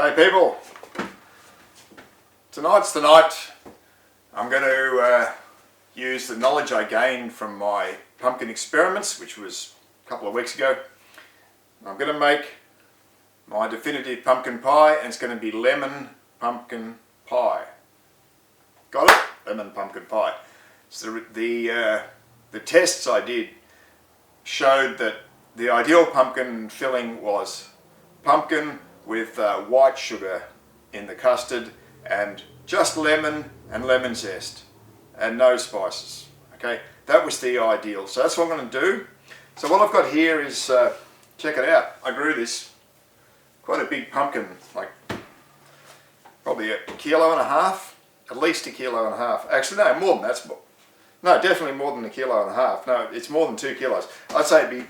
G'day people. Tonight's the night I'm going to use the knowledge I gained from my pumpkin experiments, which was a couple of weeks ago. I'm going to make my definitive pumpkin pie, and it's going to be lemon pumpkin pie. Got it? Lemon pumpkin pie. So the tests I did showed that the ideal pumpkin filling was pumpkin with white sugar in the custard and just lemon and lemon zest and no spices. Okay, that was the ideal. So that's what I'm going to do. So what I've got here is, check it out, I grew this, quite a big pumpkin, like probably 1.5 kilos, at least 1.5 kilos. Actually no, more than that. No, definitely more than 1.5 kilos. No, it's more than 2 kilos. I'd say it'd be,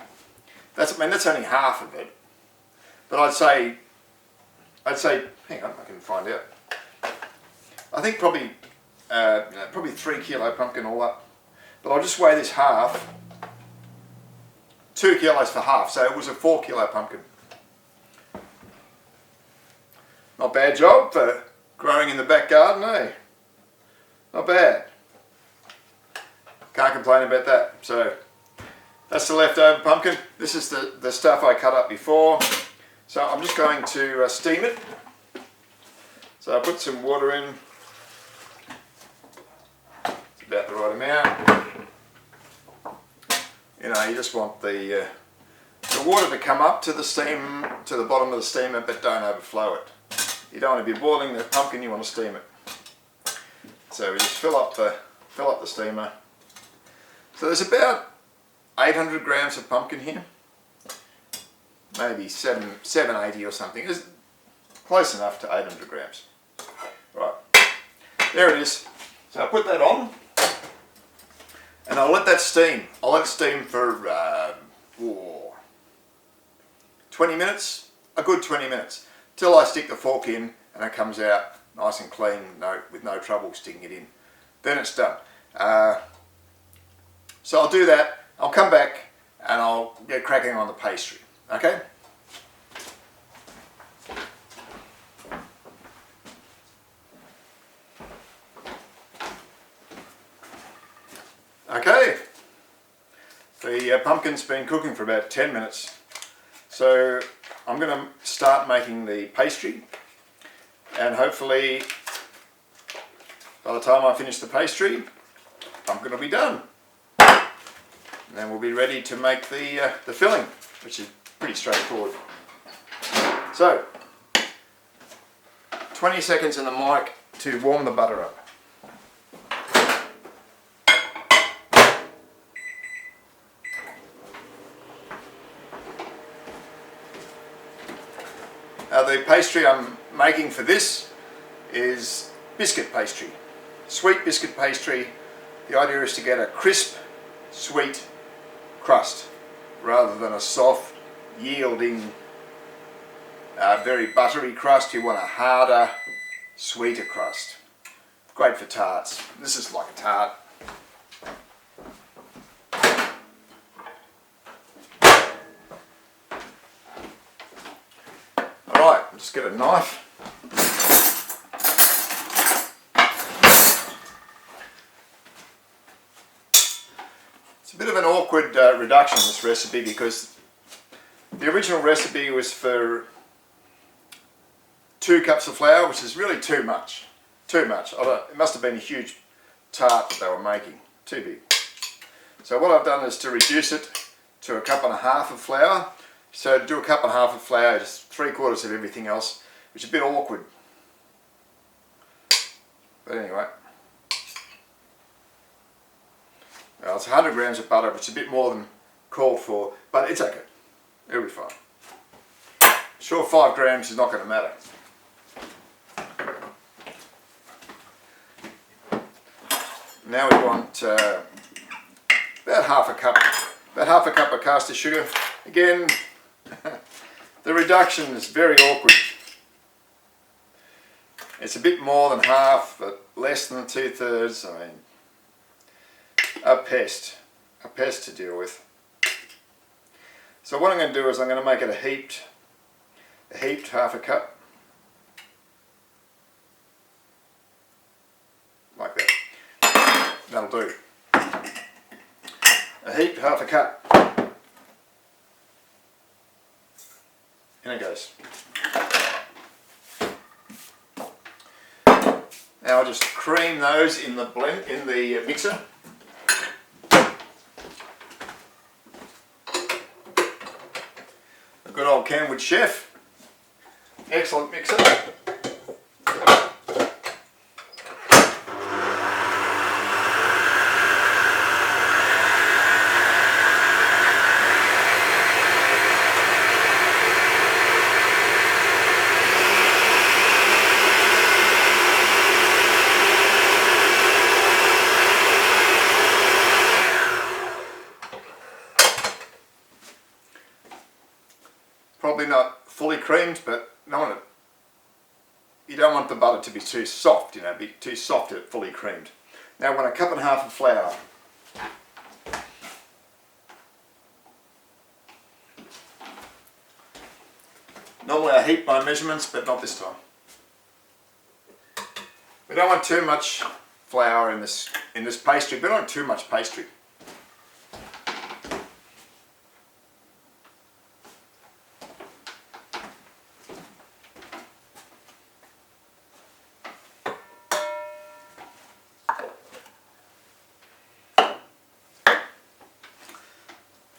that's only half of it. But I'd say, hang on, I can find out. I think probably 3 kilo pumpkin all up. But I'll just weigh this half. 2 kilos for half, so it was a 4 kilo pumpkin. Not bad job for growing in the back garden, eh? Not bad. Can't complain about that. So that's the leftover pumpkin. This is the stuff I cut up before. So I'm just going to steam it. So I put some water in. It's about the right amount. You know, you just want the water to come up to the steam, to the bottom of the steamer, but don't overflow it. You don't want to be boiling the pumpkin, you want to steam it. So we just fill up the steamer. So there's about 800 grams of pumpkin here. Maybe 780 or something. It's close enough to 800 grams. Right, there it is. So I put that on and I'll let that steam. I'll let it steam for 20 minutes, a good 20 minutes, till I stick the fork in and it comes out nice and clean, with no trouble sticking it in. Then it's done. So I'll do that. I'll come back and I'll get cracking on the pastry. Okay? Okay. The pumpkin's been cooking for about 10 minutes. So I'm going to start making the pastry, and hopefully by the time I finish the pastry I'm going to be done. And then we'll be ready to make the filling, which is pretty straightforward. So, 20 seconds in the mic to warm the butter up. The pastry I'm making for this is biscuit pastry, sweet biscuit pastry. The idea is to get a crisp, sweet crust rather than a soft, yielding, very buttery crust. You want a harder, sweeter crust. Great for tarts. This is like a tart. Alright, just get a knife. It's a bit of an awkward reduction, this recipe, because the original recipe was for 2 cups of flour, which is really too much. Too much. It must have been a huge tart that they were making. Too big. So what I've done is to reduce it to 1.5 cups of flour. So to do 1.5 cups of flour, just 3/4 of everything else, which is a bit awkward. But anyway. Well, it's 100 grams of butter, which is a bit more than called for, but it's okay. It'll be fine. Sure, 5 grams is not going to matter. Now we want about half a cup of caster sugar. Again, the reduction is very awkward. It's a bit more than half, but less than 2/3. I mean, a pest to deal with. So what I'm going to do is I'm going to make it a heaped 1/2 cup. a heap, half a cup. In it goes. Now I'll just cream those in the mixer. A good old Kenwood chef. Excellent mixer. Probably not fully creamed, but you don't want the butter to be too soft, be too soft at fully creamed. Now I want a cup and a half of flour. Normally I heat my measurements, but not this time. We don't want too much flour in this pastry. We don't want too much pastry.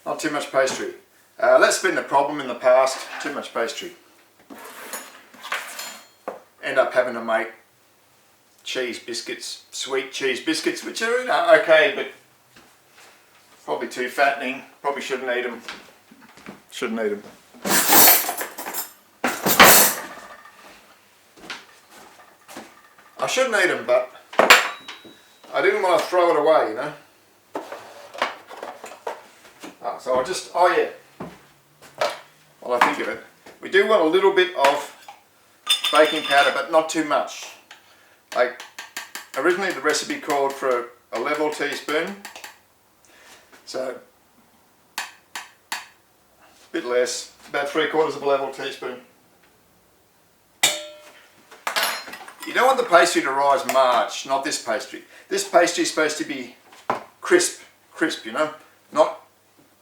Not too much pastry. That's been the problem in the past, too much pastry. End up having to make cheese biscuits, sweet cheese biscuits, which are okay, but probably too fattening. Probably shouldn't eat them. Shouldn't eat them. I shouldn't eat them, but I didn't want to throw it away, So I'll just, while I think of it, we do want a little bit of baking powder, but not too much. Like, originally the recipe called for a level teaspoon, so a bit less, about 3/4 of a level teaspoon. You don't want the pastry to rise much, not this pastry. This pastry is supposed to be crisp,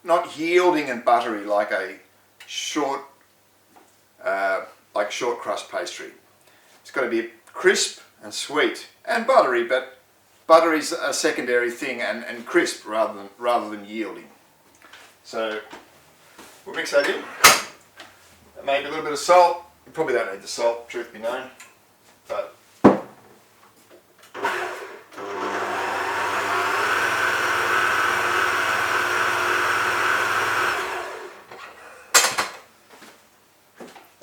not yielding and buttery like a short crust pastry. It's got to be crisp and sweet and buttery, but buttery's a secondary thing, and crisp rather than yielding. So we'll mix that in. Maybe a little bit of salt. You probably don't need the salt, truth be known, but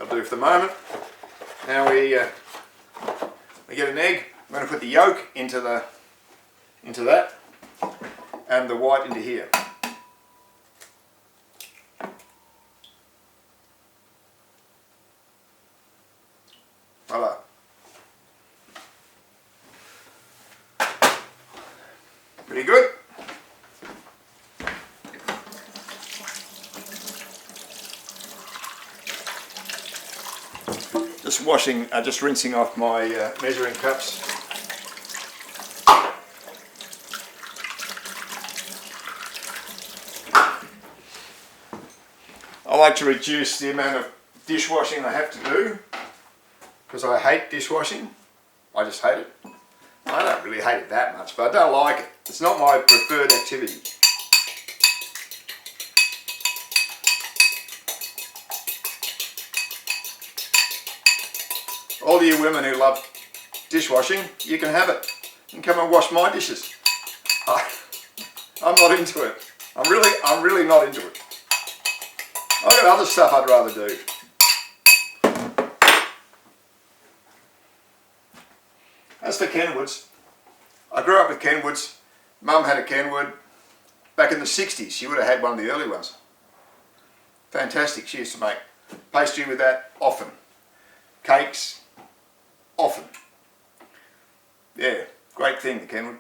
do for the moment. Now we get an egg. I'm going to put the yolk into that, and the white into here. Voila. Pretty good. Just rinsing off my measuring cups. I like to reduce the amount of dishwashing I have to do, because I hate dishwashing. I just hate it. I don't really hate it that much, but I don't like it. It's not my preferred activity. All you women who love dishwashing, you can have it. You can come and wash my dishes. I'm not into it. I'm really not into it. I've got other stuff I'd rather do. As for Kenwoods, I grew up with Kenwoods. Mum had a Kenwood back in the 60s. She would have had one of the early ones. Fantastic. She used to make pastry with that often. Cakes, often. Yeah, great thing, the Kenwood.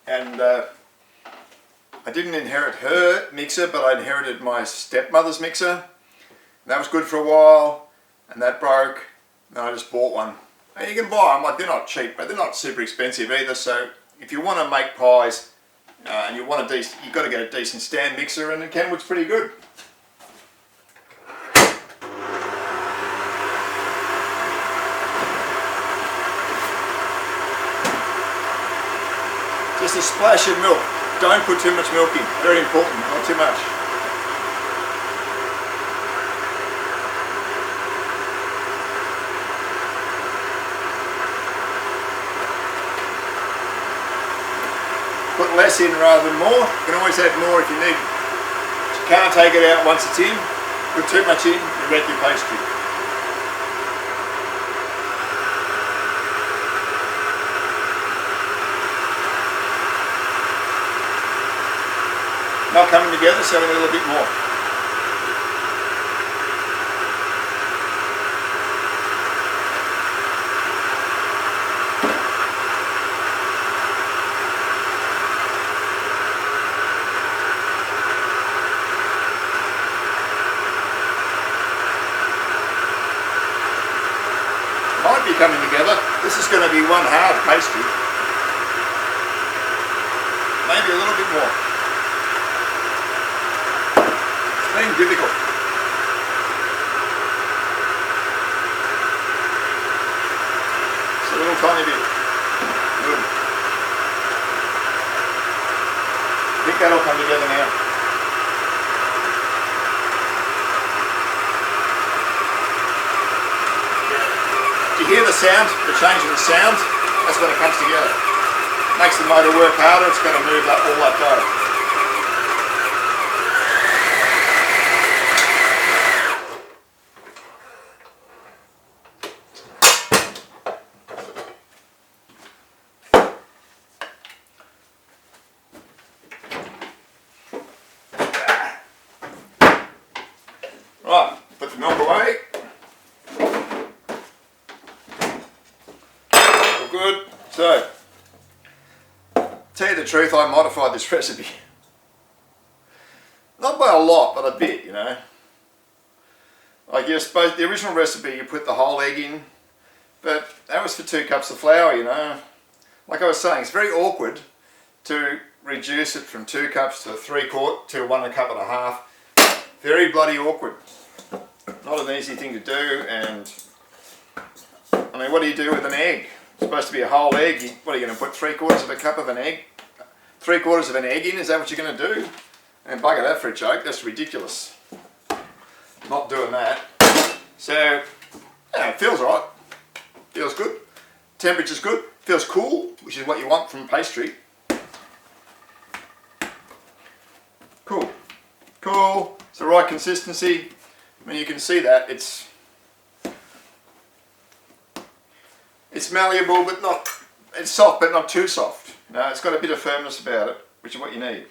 And I didn't inherit her mixer, but I inherited my stepmother's mixer. And that was good for a while, and that broke. Then I just bought one. And you can buy them, like they're not cheap, but they're not super expensive either, so if you want to make pies and you want you've got to get a decent stand mixer, and the Kenwood's pretty good. Just a splash of milk. Don't put too much milk in. Very important, not too much. Put less in rather than more. You can always add more if you need. But you can't take it out once it's in. Put too much in, you wreck your pastry. Not coming together, so a little bit more. Might be coming together. This is going to be one hard pastry. Maybe a little bit more. It's been difficult. Just a little tiny bit. Good. I think that'll come together now. Do you hear the sound? The change in the sound? That's when it comes together. Makes the motor work harder, it's going to move all that dough. Right, put the milk away. All good. So, tell you the truth, I modified this recipe. Not by a lot, but a bit, you know. Like you're supposed, the original recipe, you put the whole egg in, but that was for 2 cups of flour, you know. Like I was saying, it's very awkward to reduce it from 2 cups to 3/4 to 1 cup and a half. Very bloody awkward. Not an easy thing to do, and I mean, what do you do with an egg? It's supposed to be a whole egg. What are you going to put 3/4 of a cup of an egg? 3/4 of an egg in? Is that what you're going to do? And bugger that for a joke. That's ridiculous. Not doing that. So, yeah, it feels alright. Feels good. Temperature's good. Feels cool, which is what you want from pastry. Cool. Cool. It's the right consistency. I mean, you can see that it's malleable, but not, it's soft, but not too soft. No, it's got a bit of firmness about it, which is what you need.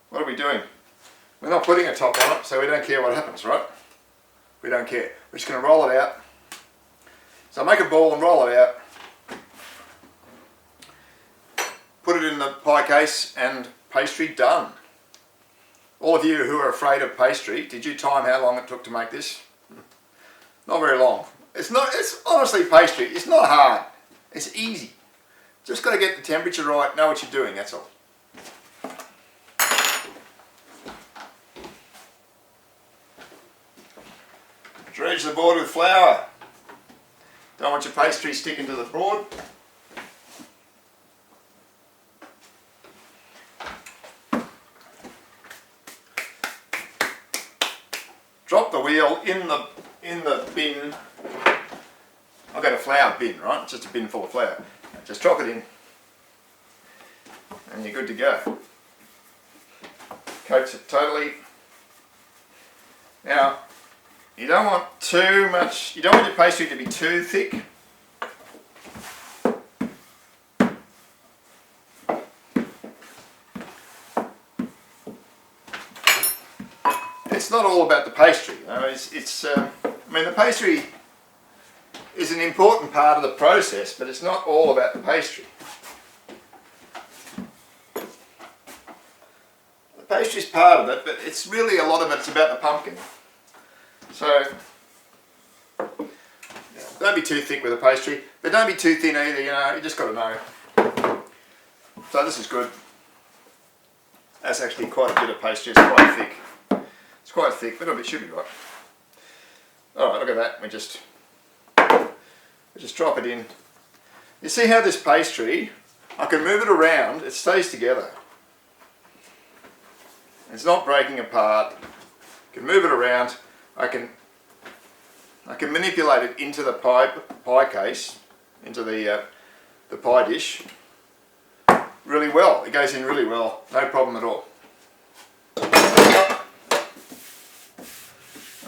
What are we doing? We're not putting a top on it, so we don't care what happens, right? We don't care. We're just going to roll it out. So make a ball and roll it out. Put it in the pie case and pastry done. All of you who are afraid of pastry, did you time how long it took to make this? Not very long. It's honestly pastry. It's not hard. It's easy. Just got to get the temperature right, know what you're doing, that's all. Dredge the board with flour. Don't want your pastry sticking to the board. Drop the wheel in the bin. I've got a flour bin, right? It's just a bin full of flour. Just drop it in and you're good to go. Coats it totally. Now, you don't want too much, you don't want your pastry to be too thick. It's not all about the pastry, you know. I mean, the pastry is an important part of the process, but it's not all about the pastry. The pastry's part of it, but it's really, a lot of it's about the pumpkin. So, Don't be too thick with the pastry, but don't be too thin either, you know, you just got to know. So this is good. That's actually quite a bit of pastry, it's quite thick. It's quite thick, but it should be right. Alright, look at that, we just drop it in. You see how this pastry, I can move it around, it stays together. It's not breaking apart. I can move it around. I can manipulate it into the pie case, into the pie dish, really well. It goes in really well, no problem at all.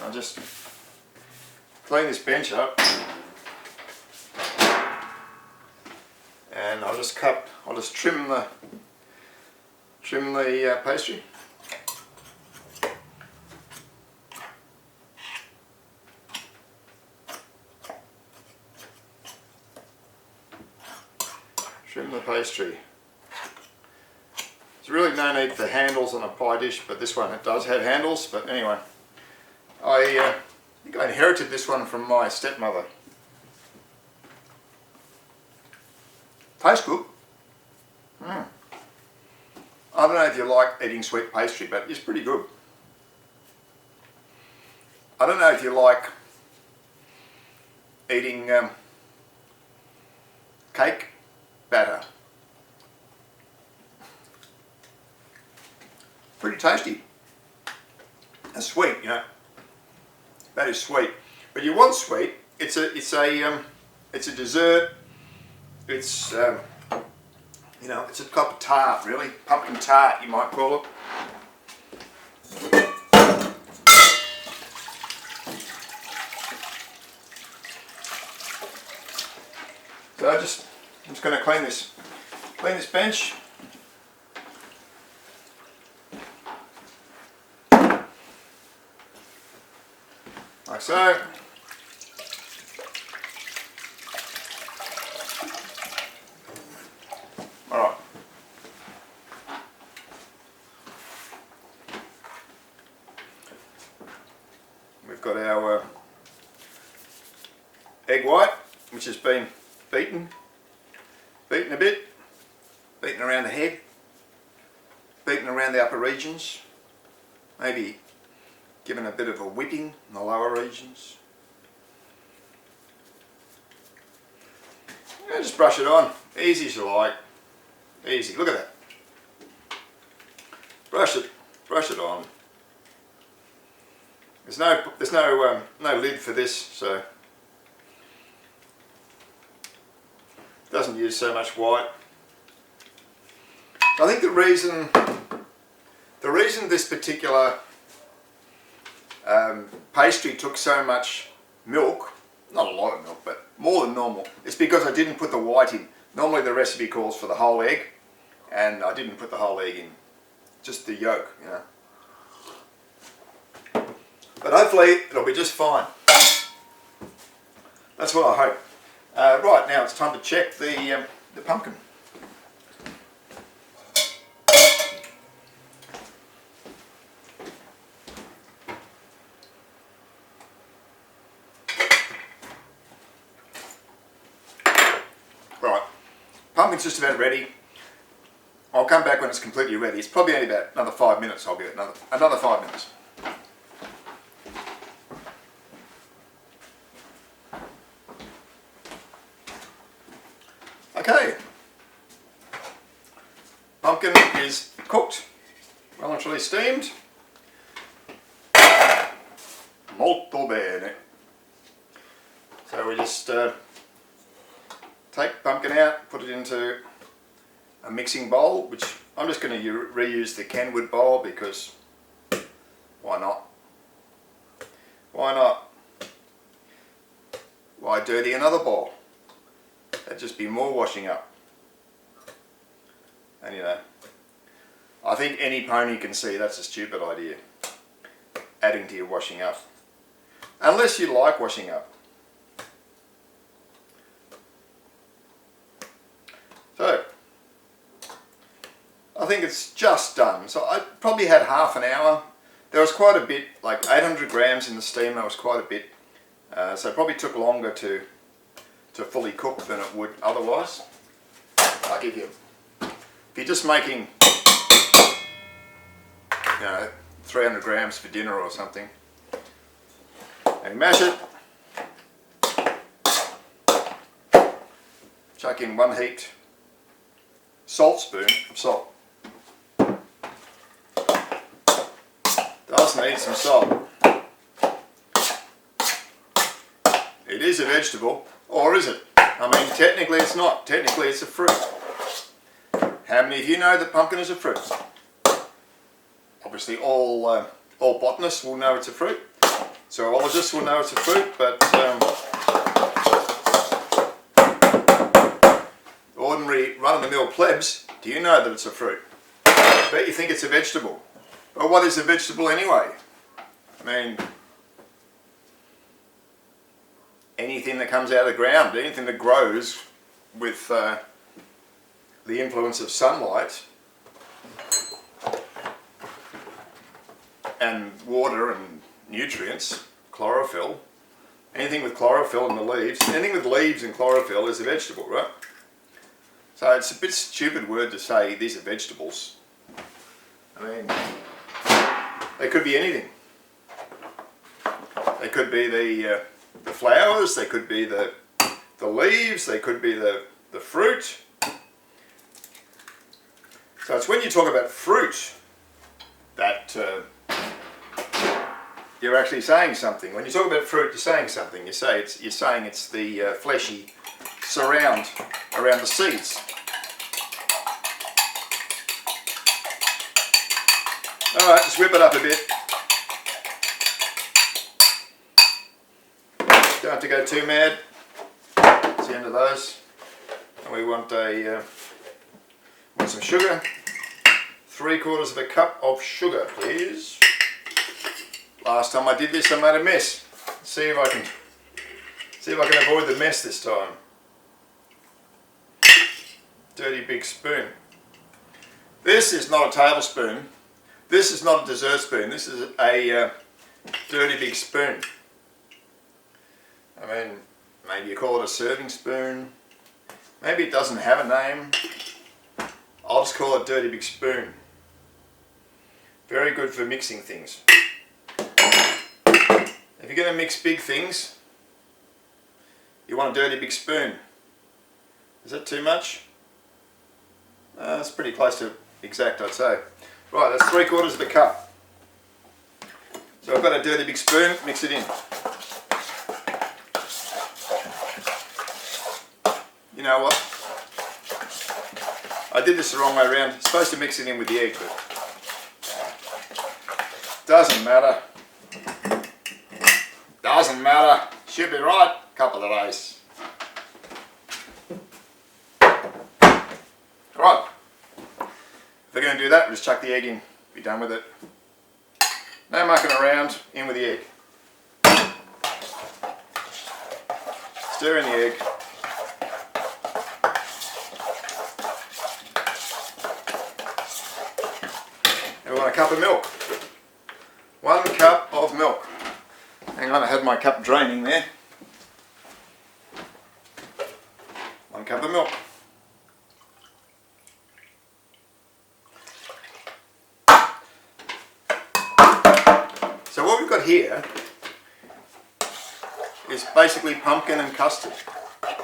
I'll just clean this bench up, and I'll just trim the pastry. Trim the pastry. There's really no need for handles on a pie dish, but this one, it does have handles. But anyway, I think I inherited this one from my stepmother. Tastes good. I don't know if you like eating sweet pastry, but it's pretty good. I don't know if you like eating cake batter. Pretty tasty. And sweet, you know. That is sweet. But you want sweet. It's a dessert. It's you know, it's a type of tart, really. Pumpkin tart, you might call it. So I'm just going to clean this bench. Like so. Alright. We've got our egg white, which has been beaten a bit, beaten around the head, beaten around the upper regions, maybe given a bit of a whipping in the lower regions. Yeah, just brush it on, easy as you like, easy. Look at that. Brush it on. There's no lid for this, so it doesn't use so much white. I think the reason this particular pastry took so much milk, not a lot of milk, but more than normal, it's because I didn't put the white in. Normally the recipe calls for the whole egg, and I didn't put the whole egg in, just the yolk, you know. But hopefully it'll be just fine. That's what I hope. Right, now it's time to check the pumpkin. Right, pumpkin's just about ready. I'll come back when it's completely ready. It's probably only about another 5 minutes. I'll give it another 5 minutes. Okay, pumpkin is cooked, well and truly steamed. Molto bene. So we just take pumpkin out, put it into a mixing bowl, which I'm just going to reuse the Kenwood bowl because why not? Why not? Why dirty another bowl? That'd just be more washing up. And you know, I think any pony can see that's a stupid idea, adding to your washing up. Unless you like washing up. So, I think it's just done. So I probably had half an hour. There was quite a bit, like 800 grams in the steamer was quite a bit. So it probably took longer to to fully cook than it would otherwise. Like if you're just making, 300 grams for dinner or something, and you mash it, chuck in 1 heaped salt spoon of salt. Does need some salt. It is a vegetable, or is it? I mean, technically it's not. Technically it's a fruit. How many of you know that pumpkin is a fruit? Obviously all botanists will know it's a fruit. Zoologists will know it's a fruit, but ordinary run-of-the-mill plebs, do you know that it's a fruit? I bet you think it's a vegetable. But what is a vegetable anyway? I mean, anything that comes out of the ground, anything that grows with the influence of sunlight and water and nutrients, chlorophyll, anything with chlorophyll in the leaves, anything with leaves and chlorophyll is a vegetable, right? So it's a bit stupid word to say these are vegetables. I mean, they could be anything. They could be the flowers, they could be the leaves, they could be the fruit. So it's when you talk about fruit that you're actually saying something. When you talk about fruit, you're saying something. You're saying it's the fleshy surround around the seeds. All right, just whip it up a bit. Don't have to go too mad. That's the end of those. And we want some sugar. 3/4 of a cup of sugar, please. Last time I did this, I made a mess. See if I can avoid the mess this time. Dirty big spoon. This is not a tablespoon. This is not a dessert spoon. This is a dirty big spoon. I mean, maybe you call it a serving spoon. Maybe it doesn't have a name. I'll just call it dirty big spoon. Very good for mixing things. If you're going to mix big things, you want a dirty big spoon. Is that too much? That's pretty close to exact, I'd say. Right, that's 3/4 of a cup. So I've got a dirty big spoon, mix it in. You know what? I did this the wrong way around. I'm supposed to mix it in with the egg, but doesn't matter. Doesn't matter. Should be right. Couple of days. Right. If we're going to do that, we'll just chuck the egg in. Be done with it. No mucking around. In with the egg. Stir in the egg. And we want a cup of milk. 1 cup of milk. Hang on, I had my cup draining there. 1 cup of milk. So what we've got here is basically pumpkin and custard,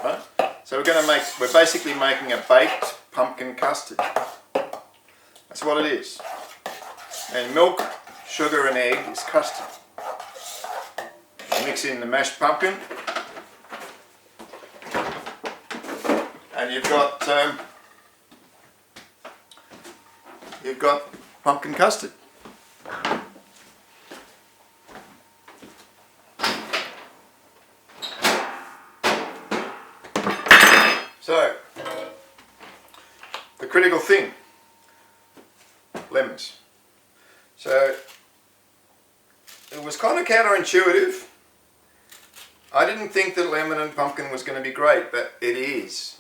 right? So we're basically making a baked pumpkin custard. That's what it is. And milk, sugar and egg is custard. Mix in the mashed pumpkin, and you've got pumpkin custard. So the critical thing, lemons. So it was kind of counterintuitive. I didn't think that lemon and pumpkin was going to be great, but it is.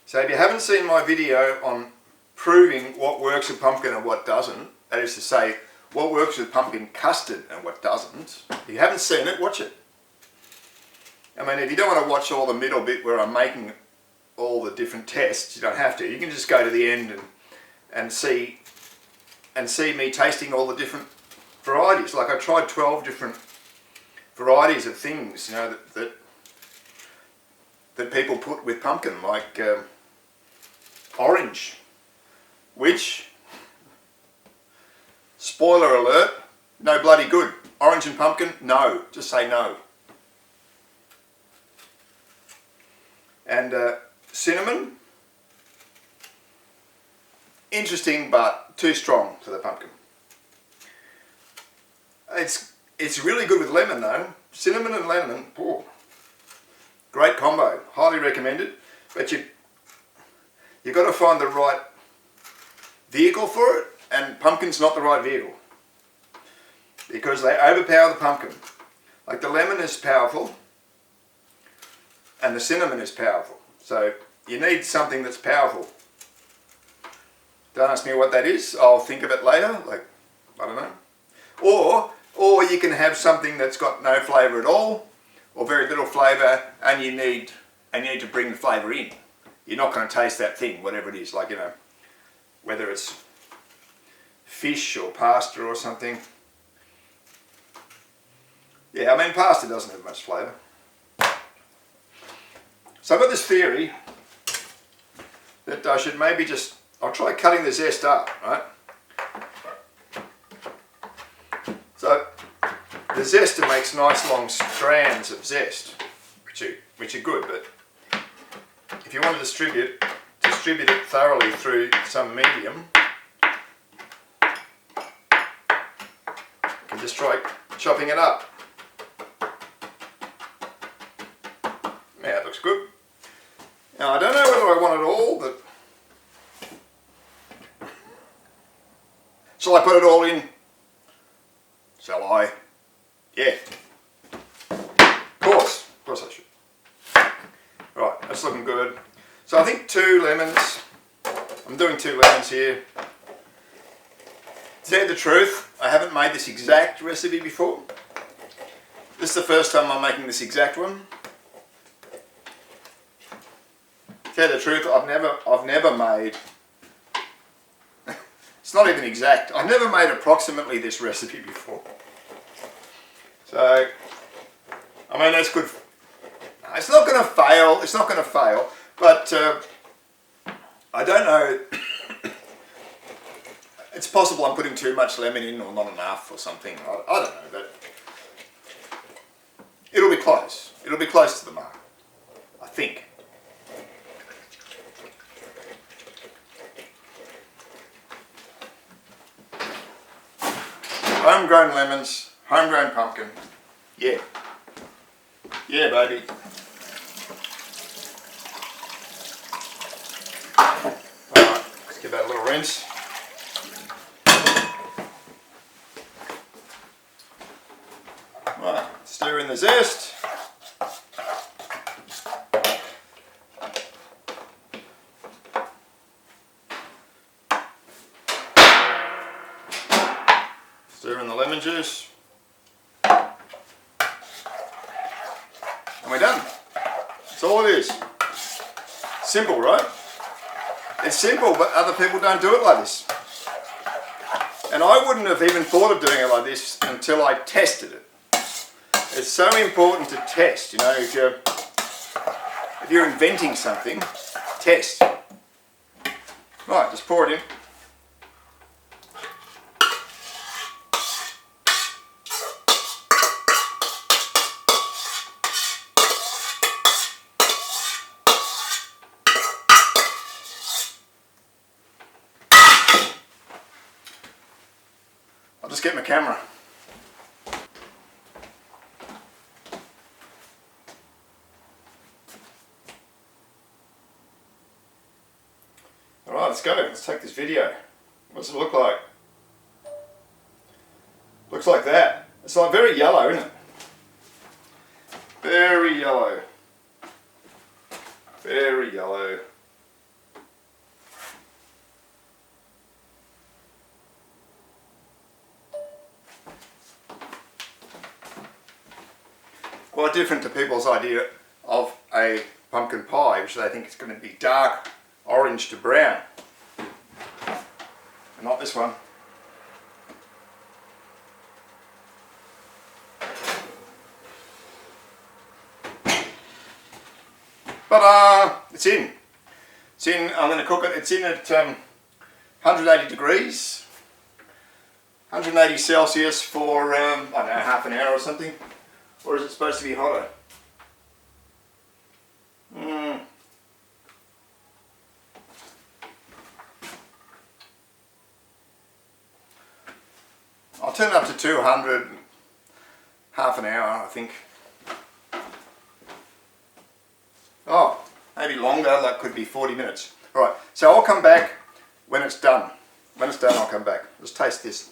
So if you haven't seen my video on proving what works with pumpkin and what doesn't, that is to say, what works with pumpkin custard and what doesn't, if you haven't seen it, watch it. I mean, if you don't want to watch all the middle bit where I'm making all the different tests, you don't have to. You can just go to the end and see me tasting all the different varieties. Like I tried 12 different varieties of things, you know, that people put with pumpkin, like orange, which, spoiler alert, no bloody good. Orange and pumpkin, no, just say no. And cinnamon, interesting but too strong for the pumpkin. It's really good with lemon though. Cinnamon and lemon, oh, great combo, highly recommended. But you've got to find the right vehicle for it, and pumpkin's not the right vehicle because they overpower the pumpkin. Like the lemon is powerful and the cinnamon is powerful, so you need something that's powerful. Don't ask me what that is, I'll think of it later, like, I don't know. Or you can have something that's got no flavour at all, or very little flavour, and you need to bring the flavour in. You're not going to taste that thing, whatever it is, like, you know, whether it's fish or pasta or something. Yeah, I mean, pasta doesn't have much flavour. So I've got this theory that I should maybe I'll try cutting the zest up, right? So the zester makes nice long strands of zest, which are good, but if you want to distribute it thoroughly through some medium, you can just try chopping it up. Yeah, it looks good. Now I don't know whether I want it all, but shall I put it all in? Shall I? Yeah. Of course I should. Right, that's looking good. So I think 2 lemons. I'm doing 2 lemons here. To tell you the truth, I haven't made this exact recipe before. This is the first time I'm making this exact one. To tell you the truth, I've never made, it's not even exact, I've never made approximately this recipe before. So, I mean, that's good. It's not going to fail, but I don't know, it's possible I'm putting too much lemon in or not enough or something, I don't know, but it'll be close. It'll be close to the mark, I think. Homegrown lemons, homegrown pumpkin, yeah. Yeah, baby. Alright, let's give that a little rinse. Right, stir in the zest. Stir in the lemon juice. And we're done. That's all it is. Simple, right? It's simple, but other people don't do it like this. And I wouldn't have even thought of doing it like this until I tested it. It's so important to test, you know, if you're inventing something, test. Right, just pour it in. I'll just get my camera. Alright, let's go. Let's take this video. What's it look like? Looks like that. It's like very yellow, isn't it? Very yellow. Very yellow. Well, quite different to people's idea of a pumpkin pie, which they think is going to be dark orange to brown. And not this one. But it's in. It's in. I'm going to cook it. It's in at 180 degrees, 180 Celsius for I don't know, half an hour or something. Or is it supposed to be hotter? I'll turn it up to 200, half an hour, I think. Oh, maybe longer, that could be 40 minutes. Alright, so I'll come back when it's done. When it's done, I'll come back. Let's taste this.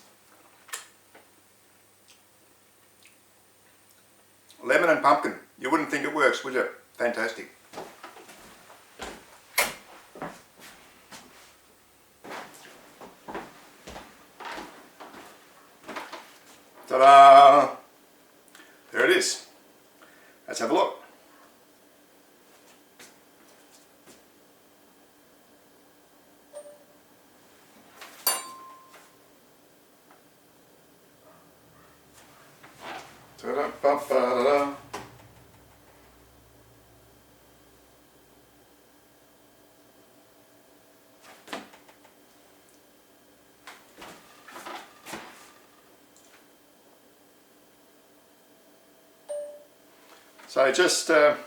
Lemon and pumpkin. You wouldn't think it works, would you? Fantastic. Ta-da! There it is. Let's have a look. Ta-da-ba-ba-da-da. So just a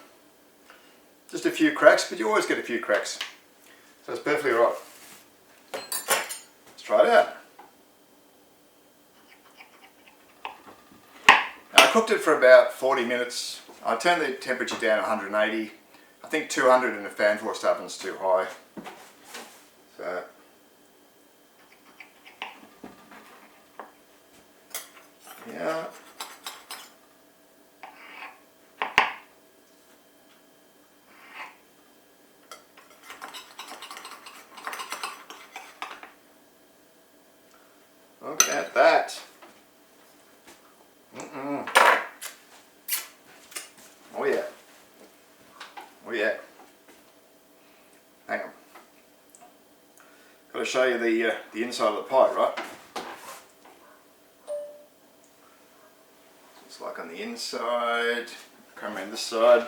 few cracks, but you always get a few cracks. So it's perfectly right. Let's try it out. Now, I cooked it for about 40 minutes. I turned the temperature down to 180. I think 200 in a fan forced oven's too high. So yeah. Look at that. Oh yeah. Oh yeah. Hang on. Got to show you the inside of the pie, right? It's like on the inside. Come around this side.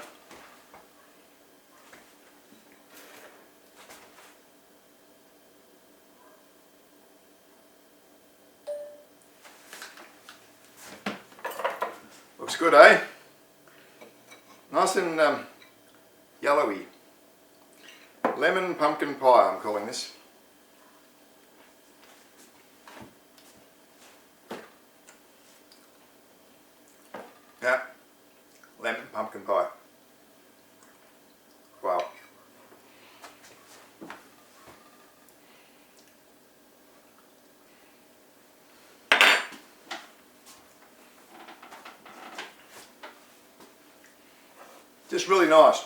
Looks good, eh? Nice and yellowy. Lemon pumpkin pie, I'm calling this. Yeah, lemon pumpkin pie. Wow. Just really nice.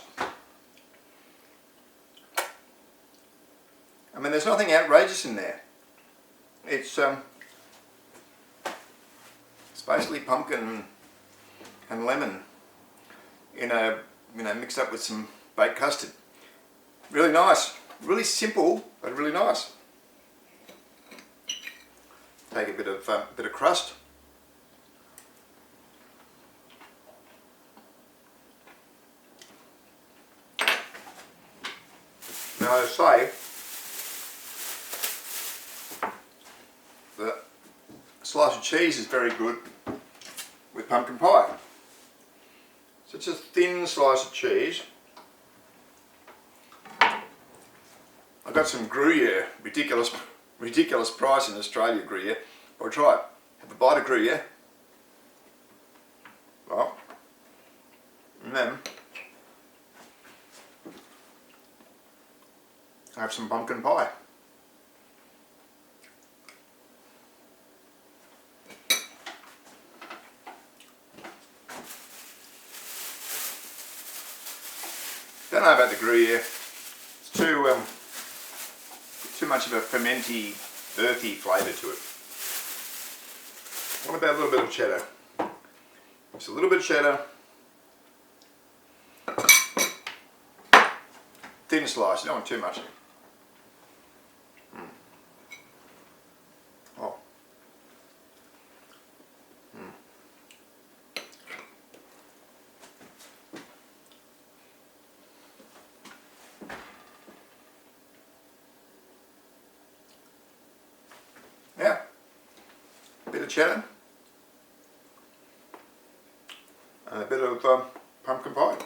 I mean, there's nothing outrageous in there. It's basically pumpkin and lemon in a, mixed up with some baked custard. Really nice. Really simple, but really nice. Take a bit of crust. Now I say the slice of cheese is very good with pumpkin pie. So it's a thin slice of cheese. I got some Gruyere, ridiculous price in Australia, Gruyere. But try it. Have a bite of Gruyere. Well, and then I have some pumpkin pie. Don't know about the Gruyere. It's too much of a fermenty, earthy flavour to it. What about a little bit of cheddar? Just a little bit of cheddar thin slice, you don't want too much. Oh. Yeah, a bit of cheddar and a bit of pumpkin pie.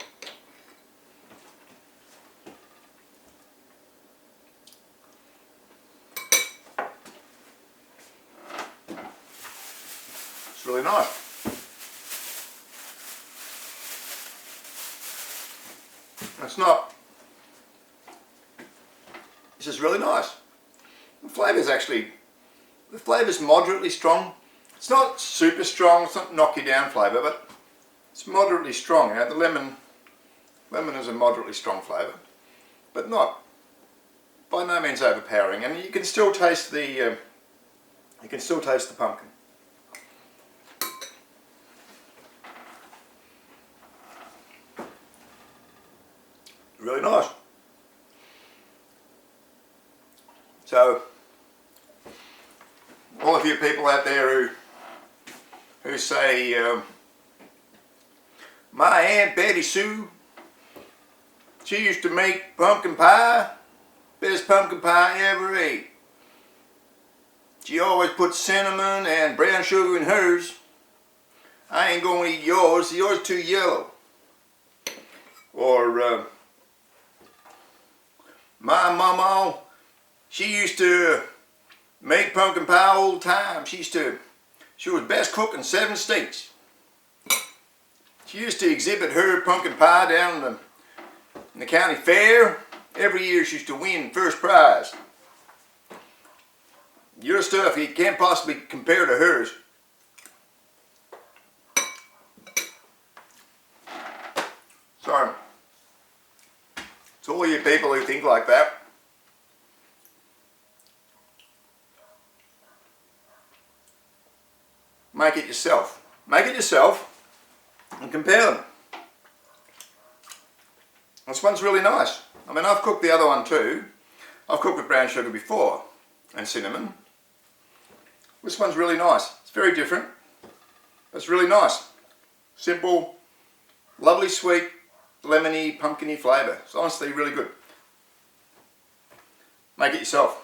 It's really nice. It's not, this is really nice. The flavour's moderately strong. It's not super strong, it's not knock you down flavour, but it's moderately strong. You know, the lemon is a moderately strong flavour, but not by no means overpowering. And you can still taste the pumpkin. Really nice. So, all of you people out there who say, my Aunt Betty Sue, she used to make pumpkin pie, best pumpkin pie I ever ate. She always put cinnamon and brown sugar in hers. I ain't gonna eat yours too yellow. Or, my mama, she used to make pumpkin pie all the time. She was best cook in 7 states. She used to exhibit her pumpkin pie down in the county fair. Every year she used to win first prize. Your stuff, you can't possibly compare to hers. Sorry. To all you people who think like that, make it yourself. Make it yourself and compare them. This one's really nice. I mean, I've cooked the other one too. I've cooked with brown sugar before and cinnamon. This one's really nice. It's very different. It's really nice. Simple, lovely sweet, lemony, pumpkiny flavour. It's honestly really good. Make it yourself.